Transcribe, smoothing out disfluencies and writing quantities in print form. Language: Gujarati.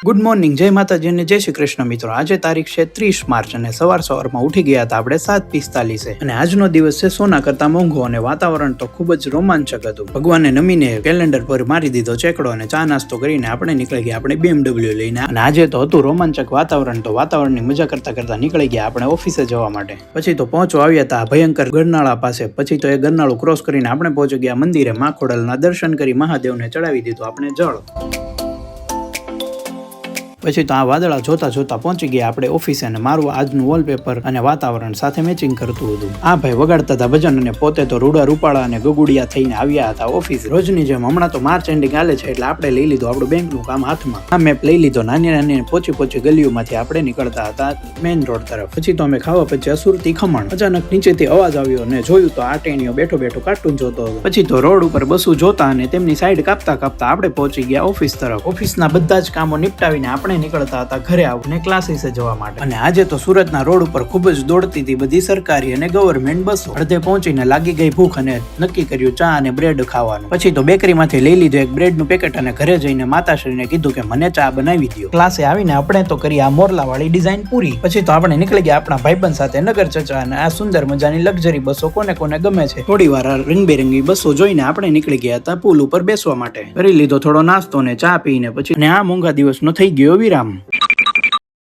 ગુડ મોર્નિંગ, જય માતાજી અને જય શ્રી કૃષ્ણ મિત્રો. આજે તારીખ છે 30 માર્ચ અને સવારમાં ઉઠી ગયા હતા આપણે 7:45 અને આજનો દિવસ છે સોના કરતા મોંઘો અને વાતાવરણ તો ખૂબ જ રોમાંચક હતું. ભગવાને નમીને કેલેન્ડર પર મારી દીધો ચેકડો અને ચા નાસ્તો કરીને આપણે નીકળી ગયા આપણે BMW લઈને. અને આજે તો હતું રોમાંચક વાતાવરણ, તો વાતાવરણની મજા કરતા કરતા નીકળી ગયા આપણે ઓફિસે જવા માટે. પછી તો પહોંચવા આવ્યા હતા ભયંકર ગરનાળા પાસે. પછી તો એ ગરનાળું ક્રોસ કરીને આપણે પહોંચી ગયા મંદિરે. માં ખોડલના દર્શન કરી મહાદેવને ચડાવી દીધું આપણે જળ. પછી તો આ વાદળા જોતા જોતા પહોંચી ગયા આપણે ઓફિસે અને મારું આજનું વોલપેપર અને વાતાવરણ સાથે મેચિંગ કરતું હતું. આ ભાઈ વગાડતા હતા ભજન અને પોતે તો રૂડા રૂપાળા અને ગગુડિયા થઈને આવ્યા હતા ઓફિસ. રોજની જેમ હમણાં તો માર્ચ એન્ડિંગ આલે છે એટલે આપણે લઈ લીધું આપણું બેંકનું કામ હાથમાં. આ મેપ લઈ લીધો. નાની નાની પોચી ગલીઓમાંથી આપણે નીકળતા હતા મેઇન રોડ તરફ. પછી તો અમે ખાવા પછી અસુરતી ખમણ. અચાનક નીચેથી અવાજ આવ્યો અને જોયું તો આ ટેણીઓ બેઠો કાર્ટૂન જોતો હતો. પછી તો રોડ ઉપર બસું જોતા અને તેમની સાઈડ કાપતા આપણે પહોંચી ગયા ઓફિસ તરફ. ઓફિસના બધા જ કામો નિપટાવીને આપણે નીકળતા હતા ઘરે આવીને ક્લાસીસે જવા માટે. અને આજે તો સુરતના રોડ ઉપર ખૂબ જ દોડતી હતી બધી સરકારી અને ગવર્મેન્ટ બસો. અડધે પહોંચીને લાગી ગઈ ભૂખ અને નક્કી કર્યું ચા અને બ્રેડ ખાવાનું. પછી તો બેકરીમાંથી લઈ લીધું એક બ્રેડનું પેકેટ અને ઘરે જઈને માતાશ્રીને કીધું કે મને ચા બનાવી દો. ક્લાસે આવીને આપણે તો કરી આ મોરલા વાળી ડિઝાઇન પૂરી. પછી તો આપણે નીકળી ગયા આપણા ભાઈબંધ સાથે નગર ચર્ચા અને આ સુંદર મજાની લક્ઝરી બસો કોને કોને ગમે છે. થોડી વાર રંગબેરંગી બસો જોઈને આપણે નીકળી ગયા હતા પુલ ઉપર બેસવા માટે. કરી લીધો થોડો નાસ્તો ને ચા પીને પછી આ મોંઘા દિવસનો થઈ ગયો વિરામ.